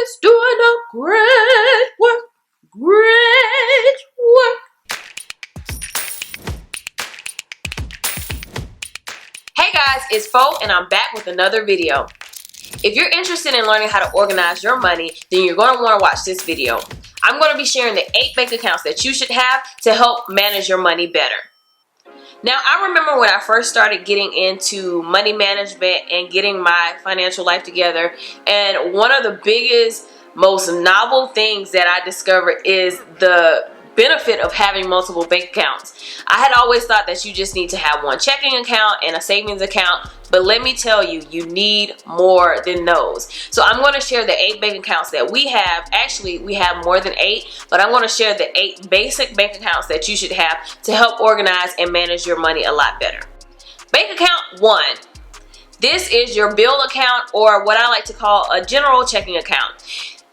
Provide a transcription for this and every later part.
is doing a great work. Great work. Hey guys, it's Fo and I'm back with another video. If you're interested in learning how to organize your money, then you're going to want to watch this video. I'm going to be sharing the 8 bank accounts that you should have to help manage your money better. Now, I remember when I first started getting into money management and getting my financial life together, and one of the biggest, most novel things that I discovered is the benefit of having multiple bank accounts. I had always thought that you just need to have one checking account and a savings account, but let me tell you, you need more than those. So I'm going to share the 8 bank accounts that we have. Actually, we have more than 8, but I'm going to share the 8 basic bank accounts that you should have to help organize and manage your money a lot better. Bank account 1. This is your bill account, or what I like to call a general checking account.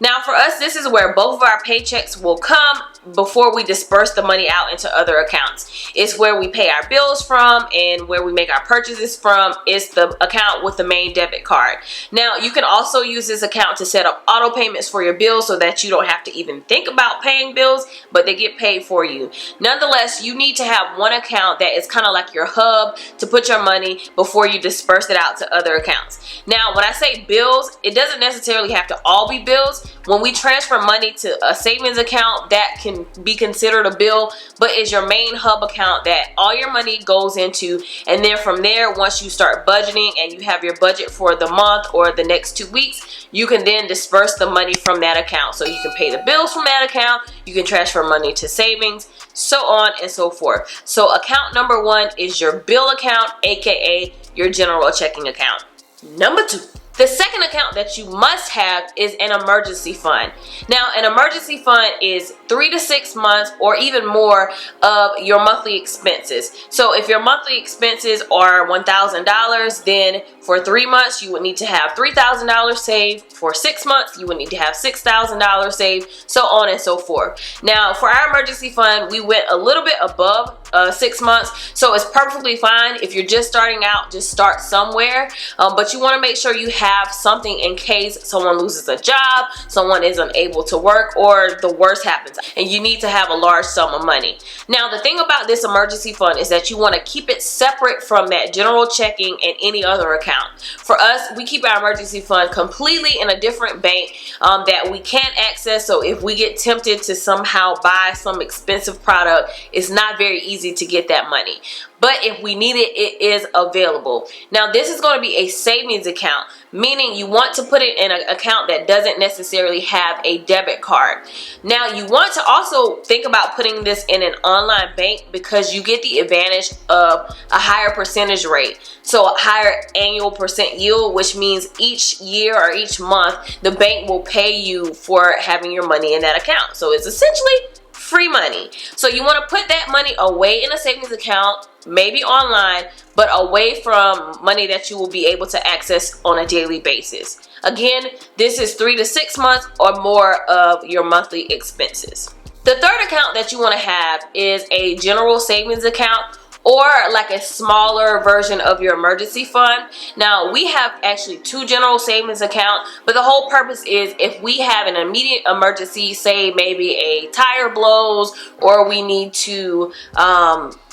Now for us, this is where both of our paychecks will come before we disperse the money out into other accounts. It's where we pay our bills from and where we make our purchases from. It's the account with the main debit card. Now you can also use this account to set up auto payments for your bills so that you don't have to even think about paying bills, but they get paid for you. Nonetheless, you need to have one account that is kind of like your hub to put your money before you disperse it out to other accounts. Now when I say bills, it doesn't necessarily have to all be bills. When we transfer money to a savings account, that can be considered a bill, but is your main hub account that all your money goes into, and then from there, once you start budgeting and you have your budget for the month or the next 2 weeks, you can then disperse the money from that account. So you can pay the bills from that account, you can transfer money to savings, so on and so forth. So account number 1 is your bill account, aka your general checking account. Number 2. The second account that you must have is an emergency fund. Now, an emergency fund is 3 to 6 months or even more of your monthly expenses. So if your monthly expenses are $1,000, then for 3 months you would need to have $3,000 saved. For 6 months you would need to have $6,000 saved, so on and so forth. Now for our emergency fund, we went a little bit above 6 months, so it's perfectly fine. If you're just starting out, just start somewhere, but you want to make sure you have something in case someone loses a job, someone is unable to work, or the worst happens and you need to have a large sum of money. Now the thing about this emergency fund is that you want to keep it separate from that general checking and any other account. For us, we keep our emergency fund completely in a different bank that we can't access, so if we get tempted to somehow buy some expensive product, it's not very easy to get that money. But if we need it, it is available. Now this is going to be a savings account, meaning you want to put it in an account that doesn't necessarily have a debit card. Now you want to also think about putting this in an online bank because you get the advantage of a higher percentage rate. So a higher annual percent yield, which means each year or each month, the bank will pay you for having your money in that account. So it's essentially free money. So you want to put that money away in a savings account, maybe online, but away from money that you will be able to access on a daily basis. Again, this is 3 to 6 months or more of your monthly expenses. The third account that you want to have is a general savings account, or like a smaller version of your emergency fund. Now we have actually 2 general savings accounts, but the whole purpose is if we have an immediate emergency, say maybe a tire blows or we need to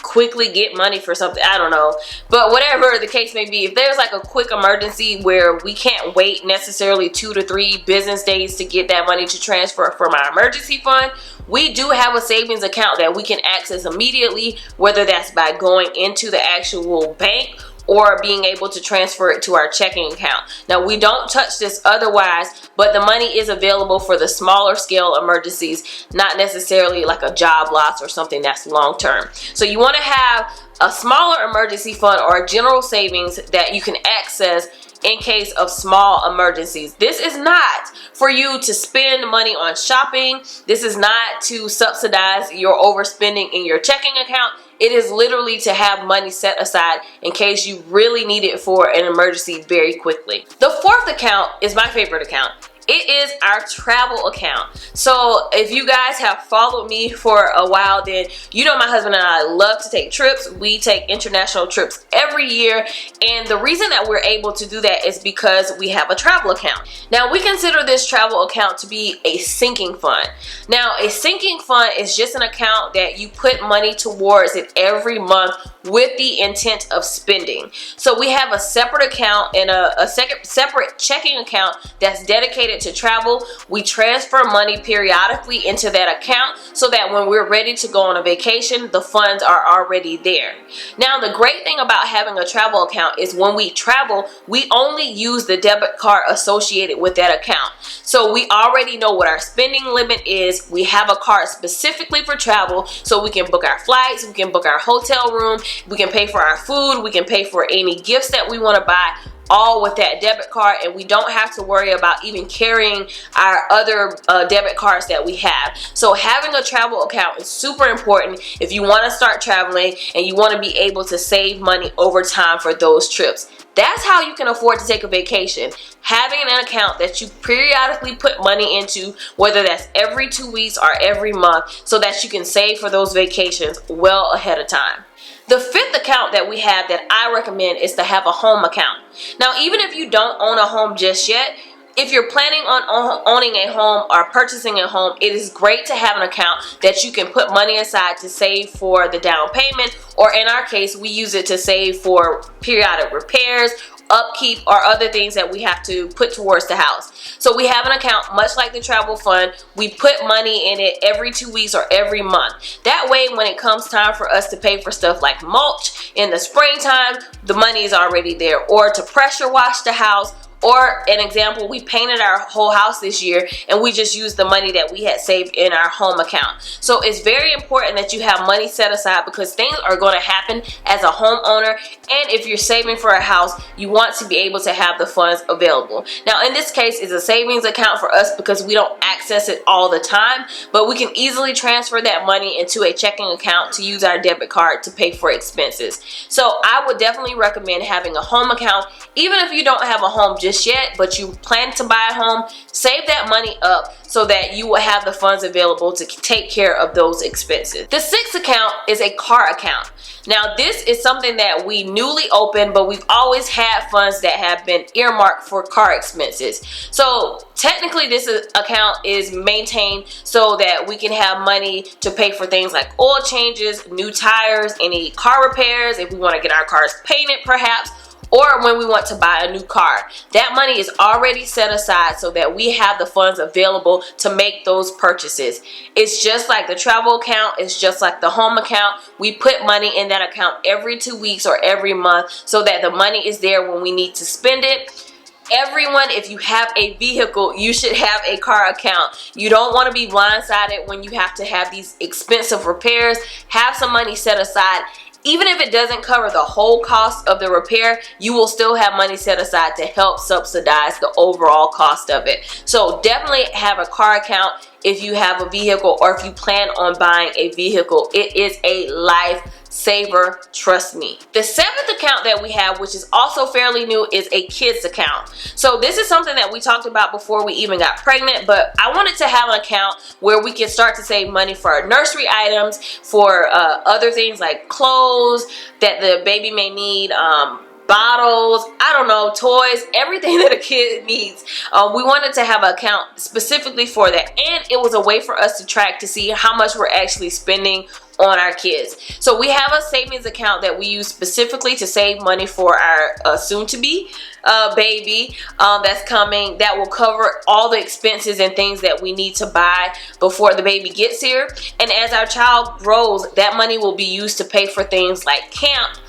quickly get money for something, I don't know, but whatever the case may be, if there's like a quick emergency where we can't wait necessarily 2 to 3 business days to get that money to transfer from our emergency fund, we do have a savings account that we can access immediately, whether that's by going into the actual bank or being able to transfer it to our checking account. Now we don't touch this otherwise, but the money is available for the smaller scale emergencies, not necessarily like a job loss or something that's long term. So you want to have a smaller emergency fund or a general savings that you can access in case of small emergencies. This is not for you to spend money on shopping. This is not to subsidize your overspending in your checking account. It is literally to have money set aside in case you really need it for an emergency very quickly. The fourth account is my favorite account. It is our travel account. So if you guys have followed me for a while, then you know my husband and I love to take trips. We take international trips every year, and the reason that we're able to do that is because we have a travel account. Now, we consider this travel account to be a sinking fund. Now, a sinking fund is just an account that you put money towards it every month with the intent of spending. So we have a separate account and a separate checking account that's dedicated to travel. We transfer money periodically into that account so that when we're ready to go on a vacation, the funds are already there. Now, the great thing about having a travel account is when we travel, we only use the debit card associated with that account. So we already know what our spending limit is. We have a card specifically for travel, so we can book our flights, we can book our hotel room, we can pay for our food, we can pay for any gifts that we want to buy, all with that debit card, and we don't have to worry about even carrying our other debit cards that we have. So having a travel account is super important if you want to start traveling and you want to be able to save money over time for those trips. That's how you can afford to take a vacation. Having an account that you periodically put money into, whether that's every 2 weeks or every month, so that you can save for those vacations well ahead of time. The fifth account that we have that I recommend is to have a home account. Now, even if you don't own a home just yet, if you're planning on owning a home or purchasing a home, it is great to have an account that you can put money aside to save for the down payment, or in our case, we use it to save for periodic repairs, upkeep, or other things that we have to put towards the house. So we have an account much like the travel fund. We put money in it every 2 weeks or every month. That way, when it comes time for us to pay for stuff like mulch in the springtime, the money is already there, or to pressure wash the house. Or an example, we painted our whole house this year and we just used the money that we had saved in our home account. So it's very important that you have money set aside, because things are going to happen as a homeowner, and if you're saving for a house, you want to be able to have the funds available. Now, in this case, it's a savings account for us because we don't access it all the time, but we can easily transfer that money into a checking account to use our debit card to pay for expenses. So I would definitely recommend having a home account. Even if you don't have a home just yet, but you plan to buy a home, save that money up so that you will have the funds available to take care of those expenses. The sixth account is a car account. Now, this is something that we newly opened, but we've always had funds that have been earmarked for car expenses. So technically, this account is maintained so that we can have money to pay for things like oil changes, new tires, any car repairs, if we want to get our cars painted perhaps, or when we want to buy a new car. That money is already set aside so that we have the funds available to make those purchases. It's just like the travel account, it's just like the home account. We put money in that account every 2 weeks or every month so that the money is there when we need to spend it. Everyone, if you have a vehicle, you should have a car account. You don't want to be blindsided when you have to have these expensive repairs. Have some money set aside. Even if it doesn't cover the whole cost of the repair, you will still have money set aside to help subsidize the overall cost of it. So definitely have a car account if you have a vehicle, or if you plan on buying a vehicle. It is a lifesaver, trust me. The seventh account that we have, which is also fairly new, is a kids account. So this is something that we talked about before we even got pregnant, but I wanted to have an account where we can start to save money for our nursery items, for other things like clothes that the baby may need, bottles, I don't know, toys, everything that a kid needs. We wanted to have an account specifically for that, and it was a way for us to track to see how much we're actually spending on our kids. So we have a savings account that we use specifically to save money for our soon-to-be baby that's coming, that will cover all the expenses and things that we need to buy before the baby gets here. And as our child grows, that money will be used to pay for things like camp,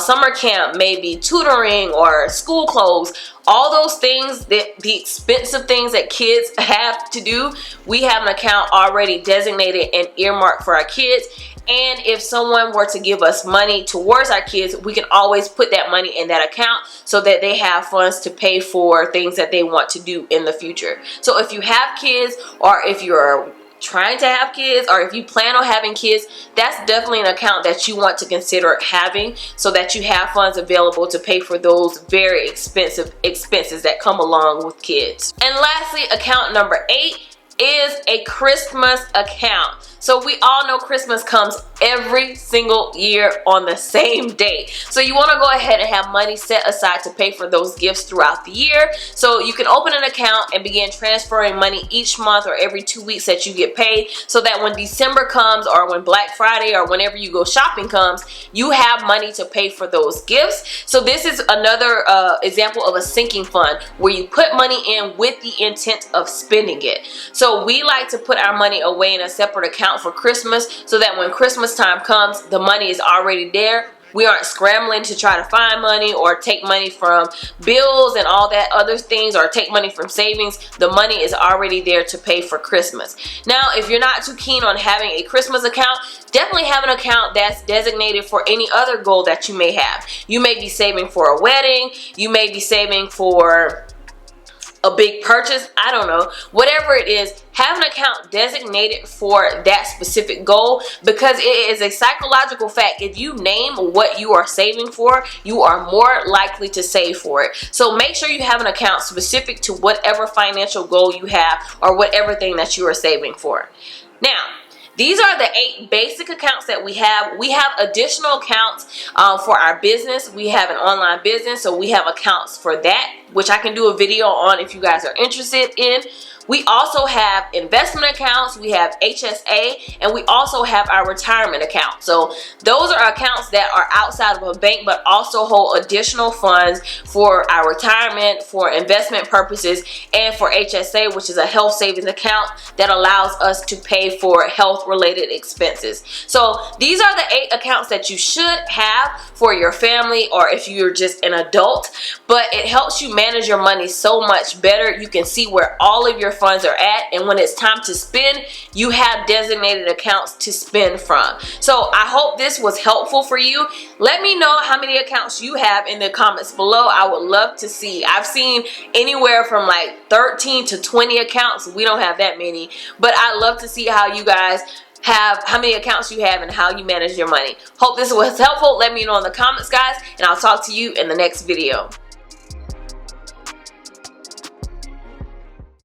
summer camp, maybe tutoring or school clothes. All those things, the expensive things that kids have to do, we have an account already designated and earmarked for our kids. And if someone were to give us money towards our kids, we can always put that money in that account so that they have funds to pay for things that they want to do in the future. So if you have kids, or if you're trying to have kids, or if you plan on having kids, that's definitely an account that you want to consider having, so that you have funds available to pay for those very expensive expenses that come along with kids. And lastly, account number 8 is a Christmas account. So we all know Christmas comes every single year on the same date. So you want to go ahead and have money set aside to pay for those gifts throughout the year. So you can open an account and begin transferring money each month or every 2 weeks that you get paid, so that when December comes, or when Black Friday, or whenever you go shopping comes, you have money to pay for those gifts. So this is another example of a sinking fund, where you put money in with the intent of spending it. So we like to put our money away in a separate account for Christmas, so that when Christmas time comes, the money is already there. We aren't scrambling to try to find money, or take money from bills and all that other things, or take money from savings. The money is already there to pay for Christmas. Now, if you're not too keen on having a Christmas account, definitely have an account that's designated for any other goal that you may have. You may be saving for a wedding, you may be saving for a big purchase, I don't know. Whatever it is, have an account designated for that specific goal, because it is a psychological fact. If you name what you are saving for, you are more likely to save for it. So make sure you have an account specific to whatever financial goal you have, or whatever thing that you are saving for. Now, these are the 8 basic accounts that we have. We have additional accounts for our business. We have an online business, so we have accounts for that, which I can do a video on if you guys are interested in. We also have investment accounts, we have HSA, and we also have our retirement account. So those are accounts that are outside of a bank, but also hold additional funds for our retirement, for investment purposes, and for HSA, which is a health savings account that allows us to pay for health related expenses. So these are the 8 accounts that you should have for your family, or if you're just an adult, but it helps you manage your money so much better. You can see where all of your funds are at, and when it's time to spend, you have designated accounts to spend from. So I hope this was helpful for you. Let me know how many accounts you have in the comments below. I would love to see. I've seen anywhere from like 13 to 20 accounts. We don't have that many, but I love to see how you guys have, how many accounts you have, and how you manage your money. Hope this was helpful. Let me know in the comments, guys, and I'll talk to you in the next video.